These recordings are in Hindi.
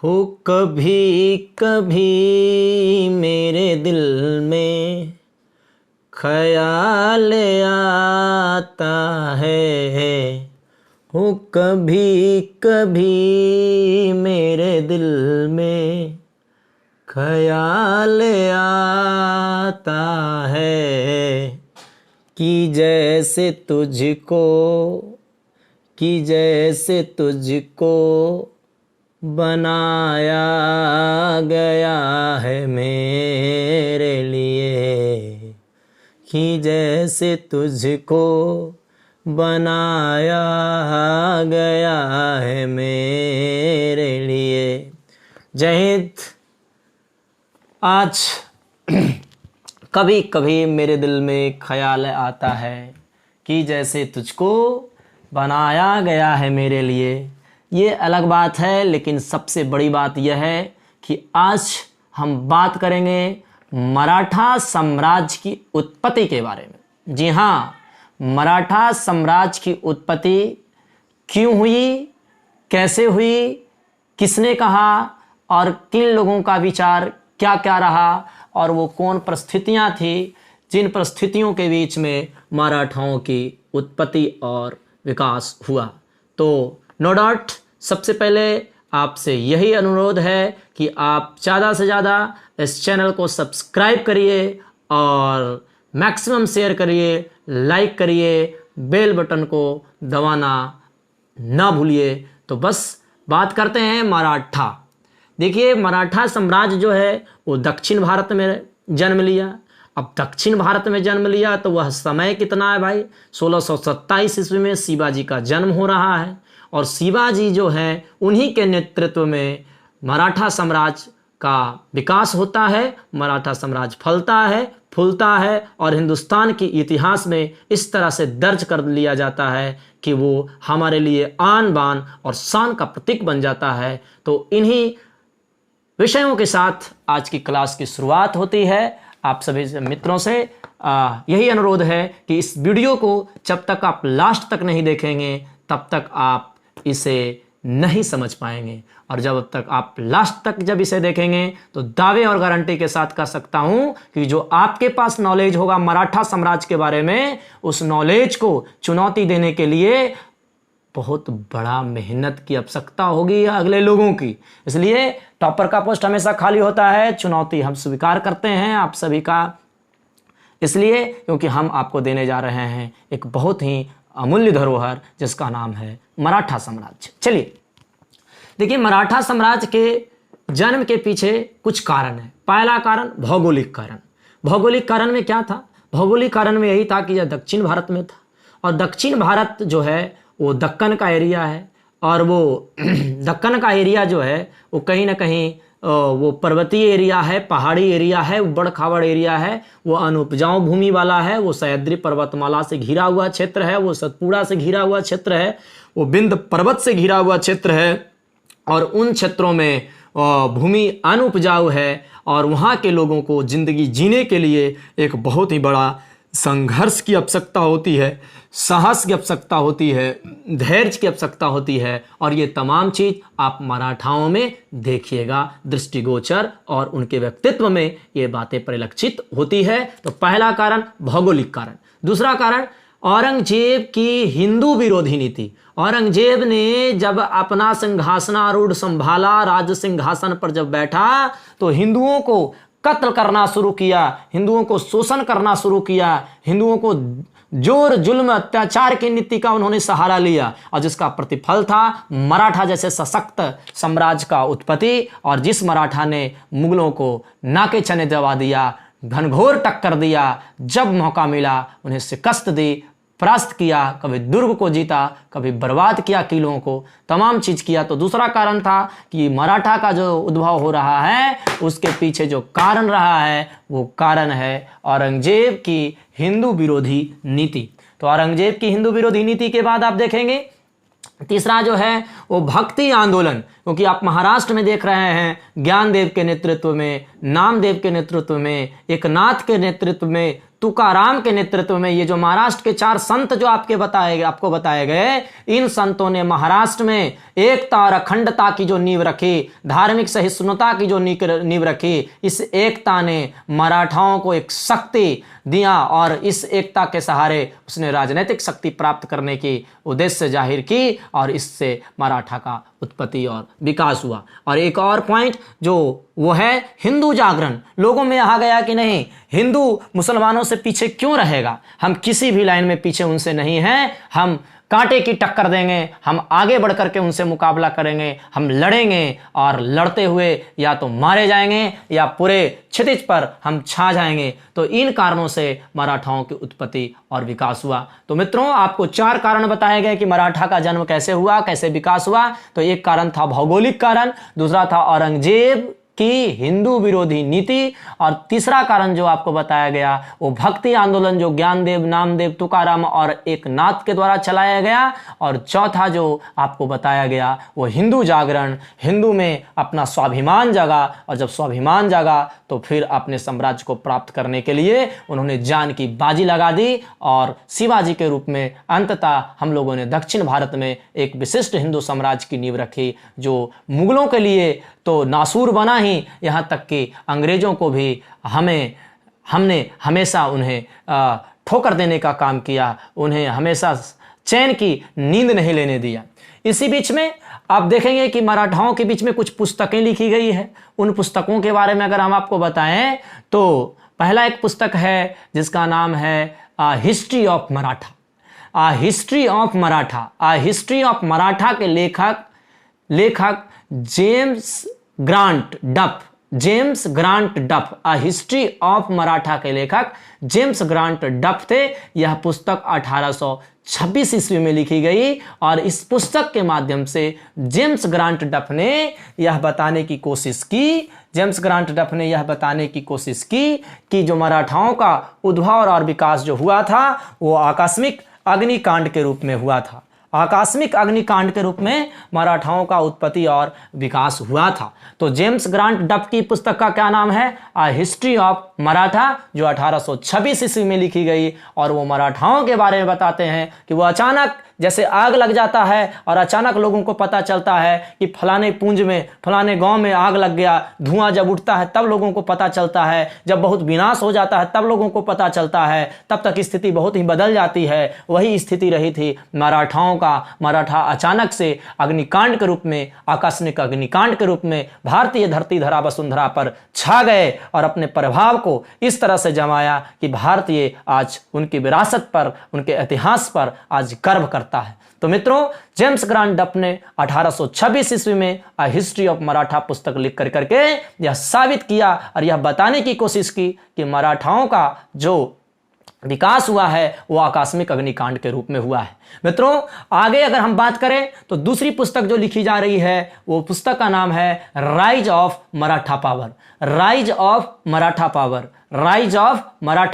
हो कभी कभी मेरे दिल में ख्याल आता है। हो कभी कभी मेरे दिल में ख्याल आता है कि जैसे तुझको बनाया गया है मेरे लिए, कि जैसे तुझको बनाया गया है मेरे लिए। जय हिंद। आज कभी कभी मेरे दिल में ख्याल आता है कि जैसे तुझको बनाया गया है मेरे लिए। ये अलग बात है, लेकिन सबसे बड़ी बात यह है कि आज हम बात करेंगे मराठा साम्राज्य की उत्पत्ति के बारे में। जी हाँ, मराठा साम्राज्य की उत्पत्ति क्यों हुई, कैसे हुई, किसने कहा और किन लोगों का विचार क्या क्या रहा और वो कौन परिस्थितियाँ थी जिन परिस्थितियों के बीच में मराठाओं की उत्पत्ति और विकास हुआ। तो नो डाउट सबसे पहले आपसे यही अनुरोध है कि आप ज़्यादा से ज़्यादा इस चैनल को सब्सक्राइब करिए और मैक्सिमम शेयर करिए, लाइक करिए, बेल बटन को दबाना ना भूलिए। तो बस बात करते हैं मराठा। देखिए, मराठा साम्राज्य जो है वो दक्षिण भारत में जन्म लिया। अब दक्षिण भारत में जन्म लिया तो वह समय कितना है भाई, 1627 ईस्वी में शिवाजी का जन्म हो रहा है और शिवाजी जो है उन्हीं के नेतृत्व में मराठा साम्राज्य का विकास होता है। मराठा साम्राज्य फलता है, फूलता है और हिंदुस्तान के इतिहास में इस तरह से दर्ज कर लिया जाता है कि वो हमारे लिए आन बान और शान का प्रतीक बन जाता है। तो इन्हीं विषयों के साथ आज की क्लास की शुरुआत होती है। आप सभी मित्रों से यही अनुरोध है कि इस वीडियो को जब तक आप लास्ट तक नहीं देखेंगे तब तक आप इसे नहीं समझ पाएंगे, और जब तक आप लास्ट तक जब इसे देखेंगे तो दावे और गारंटी के साथ कह सकता हूं कि जो आपके पास नॉलेज होगा मराठा साम्राज्य के बारे में, उस नॉलेज को चुनौती देने के लिए बहुत बड़ा मेहनत की आवश्यकता होगी अगले लोगों की। इसलिए टॉपर का पोस्ट हमेशा खाली होता है, चुनौती हम स्वीकार करते हैं आप सभी का, इसलिए क्योंकि हम आपको देने जा रहे हैं एक बहुत ही अमूल्य धरोहर जिसका नाम है मराठा साम्राज्य। चलिए देखिए, मराठा साम्राज्य के जन्म के पीछे कुछ कारण है। पहला कारण भौगोलिक कारण। भौगोलिक कारण में क्या था? भौगोलिक कारण में यही था कि यह दक्षिण भारत में था और दक्षिण भारत जो है वो दक्कन का एरिया है और वो दक्कन का एरिया जो है वो कहीं ना कहीं वो पर्वतीय एरिया है, पहाड़ी एरिया है, बड़ खावड़ एरिया है, वो अनुपजाऊ भूमि वाला है, वो सह्याद्री पर्वतमाला से घिरा हुआ क्षेत्र है, वो सतपुड़ा से घिरा हुआ क्षेत्र है, वो विंध्य पर्वत से घिरा हुआ क्षेत्र है और उन क्षेत्रों में भूमि अनुपजाऊ है और वहाँ के लोगों को जिंदगी जीने के लिए एक बहुत ही बड़ा संघर्ष की आवश्यकता होती है, साहस की आवश्यकता होती है, धैर्य की आवश्यकता होती है और ये तमाम चीज़ आप मराठाओं में देखिएगा दृष्टिगोचर और उनके व्यक्तित्व में ये बातें परिलक्षित होती है। तो पहला कारण भौगोलिक कारण। दूसरा कारण औरंगजेब की हिंदू विरोधी नीति। औरंगजेब ने जब अपना सिंहासनारूढ़ संभाला, राज सिंहासन पर जब बैठा तो हिंदुओं को कत्ल करना शुरू किया, हिंदुओं को शोषण करना शुरू किया, हिंदुओं को जोर जुल्म अत्याचार की नीति का उन्होंने सहारा लिया और जिसका प्रतिफल था मराठा जैसे सशक्त साम्राज्य का उत्पत्ति। और जिस मराठा ने मुगलों को नाके चने दबा दिया, घनघोर टक्कर दिया, जब मौका मिला उन्हें शिकस्त दी, परास्त किया, कभी दुर्ग को जीता, कभी बर्बाद किया किलों को, तमाम चीज़ किया। तो दूसरा कारण था कि मराठा का जो उद्भव हो रहा है उसके पीछे जो कारण रहा है वो कारण है औरंगजेब की हिंदू विरोधी नीति। तो औरंगजेब की हिंदू विरोधी नीति के बाद आप देखेंगे तीसरा जो है वो भक्ति आंदोलन, क्योंकि आप महाराष्ट्र में देख रहे हैं ज्ञानदेव के नेतृत्व में, नामदेव के नेतृत्व में, एकनाथ के नेतृत्व में तुकाराम के नेतृत्व में ये जो महाराष्ट्र के 4 संत जो आपको बताए गए, इन संतों ने महाराष्ट्र में एकता और अखंडता की जो नींव रखी, धार्मिक सहिष्णुता की जो नींव रखी, इस एकता ने मराठाओं को एक शक्ति दिया और इस एकता के सहारे उसने राजनीतिक शक्ति प्राप्त करने की उद्देश्य जाहिर की और इससे मराठा का उत्पत्ति और विकास हुआ। और एक और पॉइंट जो वो है हिंदू जागरण। लोगों में आ गया कि नहीं, हिंदू मुसलमानों से पीछे क्यों रहेगा, हम किसी भी लाइन में पीछे उनसे नहीं हैं, हम कांटे की टक्कर देंगे, हम आगे बढ़ करके उनसे मुकाबला करेंगे, हम लड़ेंगे और लड़ते हुए या तो मारे जाएंगे या पूरे क्षितिज पर हम छा जाएंगे। तो इन कारणों से मराठाओं की उत्पत्ति और विकास हुआ। तो मित्रों, आपको 4 कारण बताए गए कि मराठा का जन्म कैसे हुआ, कैसे विकास हुआ। तो एक कारण था भौगोलिक कारण, दूसरा था औरंगजेब की हिंदू विरोधी नीति, और तीसरा कारण जो आपको बताया गया वो भक्ति आंदोलन जो ज्ञानदेव, नामदेव, तुकाराम और एक नाथ के द्वारा चलाया गया, और चौथा जो आपको बताया गया वो हिंदू जागरण। हिंदू में अपना स्वाभिमान जागा, और जब स्वाभिमान जागा तो फिर अपने साम्राज्य को प्राप्त करने के लिए उन्होंने जान की बाजी लगा दी, और शिवाजी के रूप में अंततः हम लोगों ने दक्षिण भारत में एक विशिष्ट हिंदू साम्राज्य की नींव रखी, जो मुगलों के लिए तो नासूर बना ही, यहाँ तक कि अंग्रेजों को भी हमने हमेशा उन्हें ठोकर देने का काम किया, उन्हें हमेशा चैन की नींद नहीं लेने दिया। इसी बीच में आप देखेंगे कि मराठाओं के बीच में कुछ पुस्तकें लिखी गई है। उन पुस्तकों के बारे में अगर हम आपको बताएं तो पहला एक पुस्तक है जिसका नाम है history of Maratha. History of Maratha के लेखक जेम्स ग्रांट डफ, हिस्ट्री ऑफ मराठा के लेखक जेम्स ग्रांट डफ थे। यह पुस्तक 1826 ईस्वी में लिखी गई, और इस पुस्तक के माध्यम से जेम्स ग्रांट डफ ने यह बताने की कोशिश की कि जो मराठाओं का उद्भव और विकास जो हुआ था वो आकस्मिक अग्निकांड के रूप में हुआ था। आकस्मिक अग्निकांड के रूप में मराठाओं का उत्पत्ति और विकास हुआ था। तो जेम्स ग्रांट डफ की पुस्तक का क्या नाम है? हिस्ट्री ऑफ मराठा, जो 1826 ईस्वी में लिखी गई, और वो मराठाओं के बारे में बताते हैं कि वो अचानक जैसे आग लग जाता है और अचानक लोगों को पता चलता है कि फलाने पुंज में, फलाने गांव में आग लग गया, धुआं जब उठता है तब लोगों को पता चलता है, जब बहुत विनाश हो जाता है तब लोगों को पता चलता है, तब तक स्थिति बहुत ही बदल जाती है। वही स्थिति रही थी मराठा अचानक से अग्निकांड के रूप में, आकस्मिक अग्निकांड के रूप में भारतीय धरती धरा वसुंधरा पर छा गए और अपने प्रभाव को इस तरह से जमाया कि भारतीय आज उनकी विरासत पर, उनके इतिहास पर आज गर्व करता है। तो मित्रों, जेम्स ग्रांट डफ ने 1826 ईस्वी में हिस्ट्री ऑफ मराठा पुस्तक लिख करके यह साबित किया और यह बताने की कोशिश की कि मराठाओं का जो विकास हुआ है वो आकस्मिक अग्निकांड के रूप में हुआ है। मित्रों, आगे अगर हम बात करें तो दूसरी पुस्तक जो लिखी जा रही है वो पुस्तक का नाम है rise of Maratha power. Rise of Maratha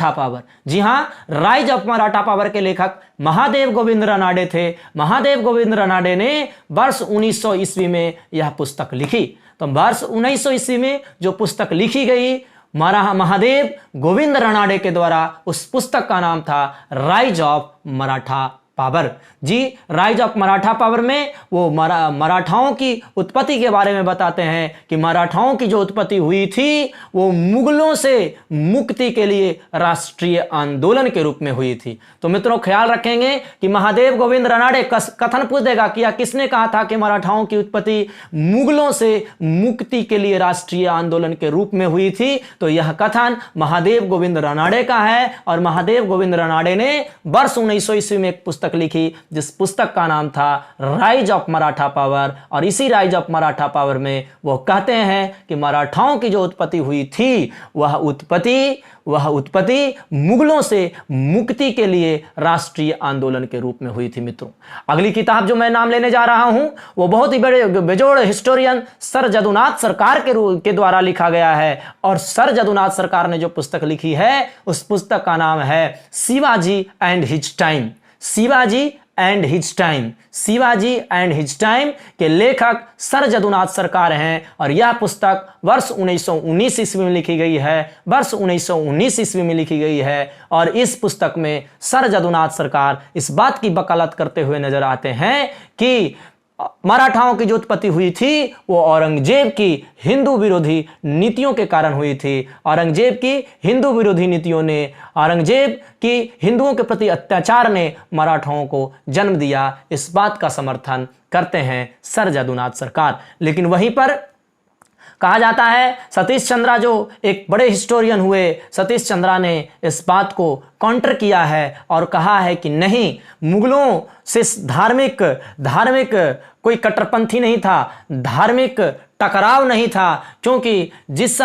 power. जी हाँ, राइज ऑफ मराठा पावर के लेखक महादेव गोविंद रनाडे थे। महादेव गोविंद रनाडे ने वर्ष 1900 ईस्वी में यह पुस्तक लिखी। तो वर्ष 1900 ईस्वी में जो पुस्तक लिखी गई महादेव गोविंद रनाडे के द्वारा, उस पुस्तक का नाम था राइज ऑफ मराठा पावर। जी, राइज ऑफ मराठा पावर में वो मराठाओं की उत्पत्ति के बारे में बताते हैं कि मराठाओं की जो उत्पत्ति हुई थी वो मुगलों से मुक्ति के लिए राष्ट्रीय आंदोलन के रूप में हुई थी। तो मित्रों, ख्याल रखेंगे कि महादेव गोविंद रनाडे कथन पूछेगा कि किसने कहा था कि मराठाओं की उत्पत्ति मुगलों से मुक्ति के लिए राष्ट्रीय आंदोलन के रूप में हुई थी। तो यह कथन महादेव गोविंद रनाडे का है, और महादेव गोविंद रनाडे ने वर्ष 1900 ईस्वी में एक पुस्तक लिखी जिस पुस्तक का नाम था राइज ऑफ मराठा पावर। और इसी राइज ऑफ मराठा पावर में वो कहते हैं कि मराठाओं की जो उत्पत्ति हुई थी वह उत्पत्ति मुगलों से मुक्ति के लिए राष्ट्रीय आंदोलन के रूप में हुई थी। मित्रों, अगली किताब जो मैं नाम लेने जा रहा हूं वो बहुत ही बड़े बेजोड़ हिस्टोरियन सर जदुनाथ सरकार के द्वारा लिखा गया है। और सर जदुनाथ सरकार ने जो पुस्तक लिखी है उस पुस्तक का नाम है Shivaji and his time. Shivaji and his time, Shivaji and his time के लेखक सर जदुनाथ सरकार हैं। और यह पुस्तक वर्ष 1919 ईस्वी में लिखी गई है, वर्ष 1919 ईस्वी में लिखी गई है। और इस पुस्तक में सर जदुनाथ सरकार इस बात की वकालत करते हुए नजर आते हैं कि मराठाओं की जो उत्पत्ति हुई थी वो औरंगजेब की हिंदू विरोधी नीतियों के कारण हुई थी। औरंगजेब की हिंदू विरोधी नीतियों ने, औरंगजेब की हिंदुओं के प्रति अत्याचार ने मराठाओं को जन्म दिया, इस बात का समर्थन करते हैं सर जदुनाथ सरकार। लेकिन वहीं पर कहा जाता है सतीश चंद्रा जो एक बड़े हिस्टोरियन हुए, सतीश चंद्रा ने इस बात को काउंटर किया है और कहा है कि नहीं, मुगलों से धार्मिक कोई कट्टरपंथी नहीं था, धार्मिक टकराव नहीं था, क्योंकि जिस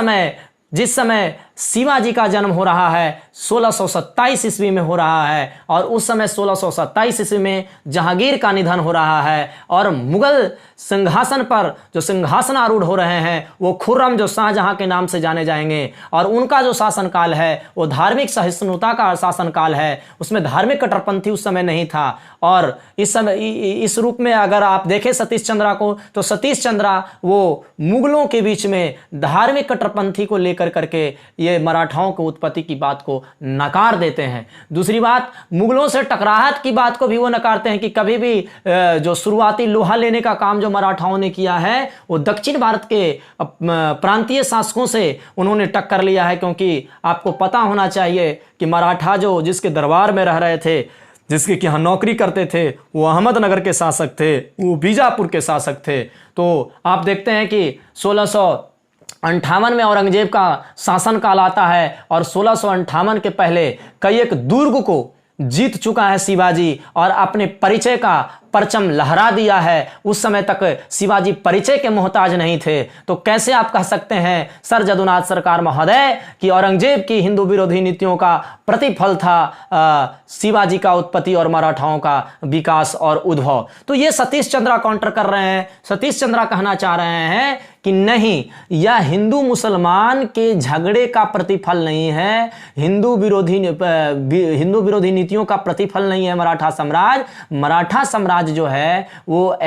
समय शिवाजी का जन्म हो रहा है 1627 ईस्वी में हो रहा है, और उस समय 1627 ईस्वी में जहांगीर का निधन हो रहा है, और मुगल सिंहासन पर जो सिंहासन आरूढ़ हो रहे हैं वो खुर्रम, जो शाहजहां के नाम से जाने जाएंगे, और उनका जो शासनकाल है वो धार्मिक सहिष्णुता का शासनकाल है, उसमें धार्मिक कट्टरपंथी उस समय नहीं था। और इस समय इस रूप में अगर आप देखें सतीश चंद्रा को, तो सतीश चंद्रा वो मुगलों के बीच में धार्मिक कट्टरपंथी को लेकर करके ये मराठाओं की उत्पत्ति की बात को नकार देते हैं। दूसरी बात, मुगलों से टकराहट की बात को भी वो नकारते हैं कि कभी भी जो शुरुआती लोहा लेने का काम जो मराठाओं ने किया है वो दक्षिण भारत के प्रांतीय शासकों से उन्होंने टक्कर लिया है। क्योंकि आपको पता होना चाहिए कि मराठा जो जिसके दरबार में रह रहे थे, जिसके कि यहाँ नौकरी करते थे, वो अहमदनगर के शासक थे, वो बीजापुर के शासक थे। तो आप देखते हैं कि 1658 में औरंगजेब का शासनकाल आता है, और 1658 के पहले कई एक दुर्ग को जीत चुका है शिवाजी, और अपने परिचय का परचम लहरा दिया है। उस समय तक शिवाजी परिचय के मोहताज नहीं थे। तो कैसे आप कह सकते हैं सर जदुनाथ सरकार महोदय कि औरंगजेब की हिंदू विरोधी नीतियों का प्रतिफल था शिवाजी का उत्पत्ति और मराठाओं का विकास और उद्भव? तो ये सतीश चंद्रा काउंटर कर रहे हैं। सतीश चंद्रा कहना चाह रहे हैं कि नहीं, यह हिंदू मुसलमान के झगड़े का प्रतिफल नहीं है, हिंदू विरोधी नीतियों का प्रतिफल नहीं है मराठा साम्राज्य जो है वो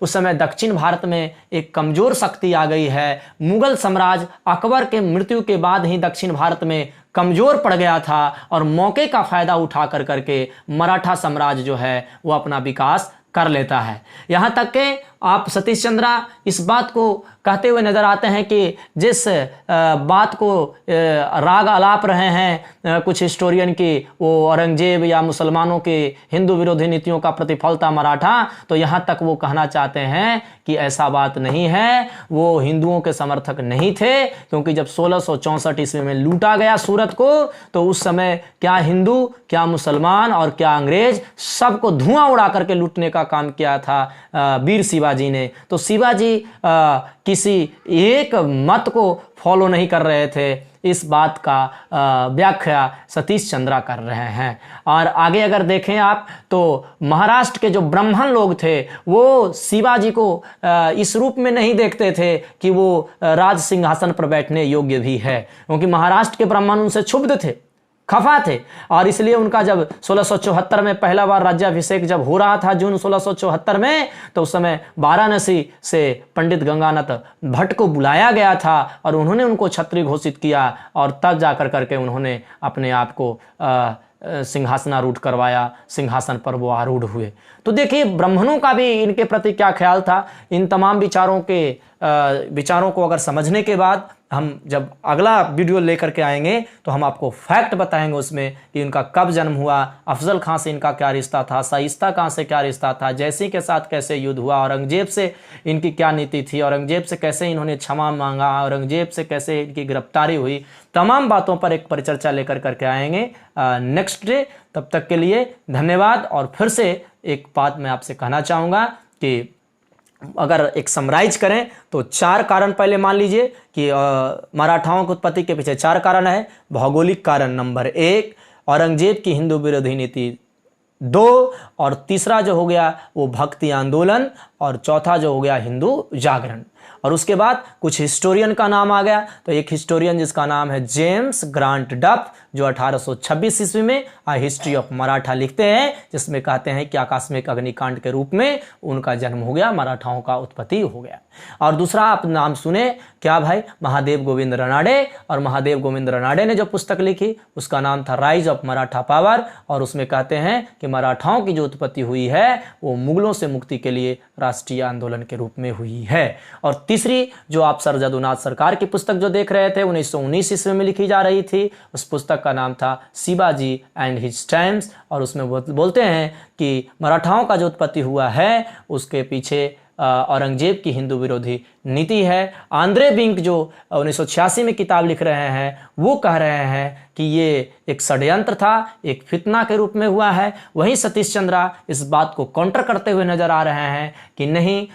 उस समय दक्षिण भारत में एक कमजोर शक्ति आ गई है। मुगल साम्राज्य अकबर के मृत्यु के बाद ही दक्षिण भारत में कमजोर पड़ गया था, और मौके का फायदा उठा करके मराठा साम्राज्य जो है वो अपना विकास कर लेता है। यहां तक कि आप सतीश चंद्रा इस बात को कहते हुए नजर आते हैं कि जिस बात को राग अलाप रहे हैं कुछ हिस्टोरियन की, वो औरंगजेब या मुसलमानों के हिंदू विरोधी नीतियों का प्रतिफल था मराठा, तो यहां तक वो कहना चाहते हैं कि ऐसा बात नहीं है, वो हिंदुओं के समर्थक नहीं थे। क्योंकि जब 1664 ईस्वी में लूटा गया सूरत को, तो उस समय क्या हिंदू, क्या मुसलमान और क्या अंग्रेज, सबको धुआं उड़ा करके लूटने का काम किया था वीर शिवाजी ने। तो शिवाजी किसी एक मत को फॉलो नहीं कर रहे थे, इस बात का व्याख्या सतीश चंद्रा कर रहे हैं। और आगे अगर देखें आप, तो महाराष्ट्र के जो ब्राह्मण लोग थे वो शिवाजी को इस रूप में नहीं देखते थे कि वो राज सिंहासन पर बैठने योग्य भी है, क्योंकि महाराष्ट्र के ब्राह्मण उनसे क्षुब्ध थे, खफा थे, और इसलिए उनका जब 1674 में पहला बार राज्याभिषेक जब हो रहा था जून 1674 में, तो उस समय वाराणसी से पंडित गंगानाथ भट्ट को बुलाया गया था और उन्होंने उनको क्षत्रिय घोषित किया, और तब जाकर करके उन्होंने अपने आप को सिंहासनारूढ़ करवाया, सिंहासन पर वो आरूढ़ हुए। तो देखिए ब्राह्मणों का भी इनके प्रति क्या ख्याल था। इन तमाम विचारों को अगर समझने के बाद हम जब अगला वीडियो लेकर के आएंगे तो हम आपको फैक्ट बताएंगे उसमें कि इनका कब जन्म हुआ, अफजल खां से इनका क्या रिश्ता था, शाइस्ता खां से क्या रिश्ता था, जयसिंह के साथ कैसे युद्ध हुआ, औरंगजेब से इनकी क्या नीति थी, औरंगजेब से कैसे इन्होंने क्षमा मांगा, औरंगजेब से कैसे इनकी गिरफ्तारी हुई, तमाम बातों पर एक परिचर्चा लेकर करके आएंगे नेक्स्ट डे। तब तक के लिए धन्यवाद। और फिर से एक बात मैं आपसे कहना चाहूँगा कि अगर एक समराइज करें तो 4 कारण पहले मान लीजिए कि मराठाओं की उत्पत्ति के पीछे 4 कारण है। भौगोलिक कारण नंबर 1, औरंगजेब की हिंदू विरोधी नीति 2, और तीसरा जो हो गया वो भक्ति आंदोलन, और चौथा जो हो गया हिंदू जागरण। और उसके बाद कुछ हिस्टोरियन का नाम आ गया। तो एक हिस्टोरियन जिसका नाम है जेम्स ग्रांट डफ, जो 1826 ईस्वी में हिस्ट्री ऑफ मराठा लिखते हैं, जिसमें कहते हैं कि आकस्मिक अग्निकांड के रूप में उनका जन्म हो गया, मराठाओं का उत्पत्ति हो गया। और दूसरा आप नाम सुने क्या भाई, महादेव गोविंद रनाडे। और महादेव गोविंद रनाडे ने जो पुस्तक लिखी उसका नाम था राइज ऑफ मराठा पावर, और उसमें कहते हैं कि मराठाओं की जो उत्पत्ति हुई है वो मुगलों से मुक्ति के लिए राष्ट्रीय आंदोलन के रूप में हुई है। और तीसरी जो आप सर जदुनाथ सरकार की पुस्तक जो देख रहे थे 1919 ईस्वी में लिखी जा रही थी, उस पुस्तक का नाम था शिवाजी एंड हिज टाइम्स। और उसमें बोलते हैं कि मराठाओं का जो उत्पत्ति हुआ है उसके पीछे औरंगजेब की हिंदू विरोधी नीति है। आंद्रे बिंक जो 1986 में किताब लिख रहे हैं वो कह रहे हैं कि ये एक षड्यंत्र था, एक फितना के रूप में हुआ है। वहीं सतीश चंद्रा इस बात को काउंटर करते हुए नजर आ रहे हैं कि नहीं,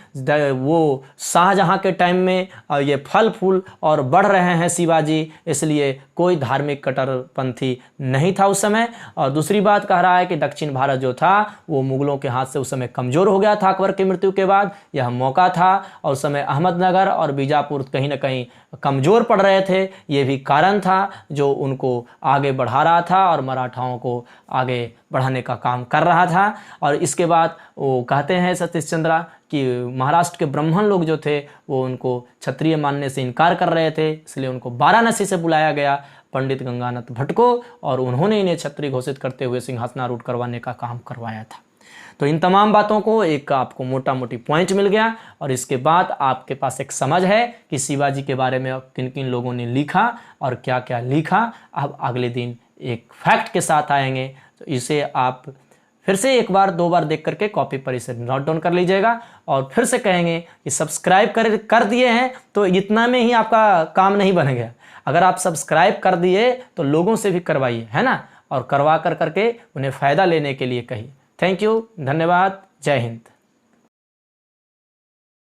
वो शाहजहां के टाइम में ये फल फूल और बढ़ रहे हैं शिवाजी, इसलिए कोई धार्मिक कट्टरपंथी नहीं था उस समय। और दूसरी बात कह रहा है कि दक्षिण भारत जो था वो मुगलों के हाथ से उस समय कमजोर हो गया था अकबर की मृत्यु के बाद। यह मौका था और उस समय अहमदनगर और बीजापुर कहीं ना कहीं कमजोर पड़ रहे थे, ये भी कारण था जो उनको आगे बढ़ा रहा था और मराठाओं को आगे बढ़ाने का काम कर रहा था। और इसके बाद वो कहते हैं सतीश चंद्रा कि महाराष्ट्र के ब्राह्मण लोग जो थे वो उनको क्षत्रिय मानने से इनकार कर रहे थे, इसलिए उनको वाराणसी से बुलाया गया पंडित गंगानाथ भट्ट को, और उन्होंने इन्हें क्षत्रिय घोषित करते हुए सिंहासनारूढ़ करवाने का काम करवाया था। तो इन तमाम बातों को एक आपको मोटा मोटी पॉइंट मिल गया, और इसके बाद आपके पास एक समझ है कि शिवाजी के बारे में किन किन लोगों ने लिखा और क्या क्या लिखा। अब अगले दिन एक फैक्ट के साथ आएंगे, तो इसे आप फिर से एक बार दो बार देख करके कॉपी पर इसे नोट डाउन कर लीजिएगा। और फिर से कहेंगे कि सब्सक्राइब कर दिए हैं तो इतना में ही आपका काम नहीं बन गया, अगर आप सब्सक्राइब कर दिए तो लोगों से भी करवाइए, है ना, और करवा करके उन्हें फ़ायदा लेने के लिए कहिए। थैंक यू, धन्यवाद, जय हिंद।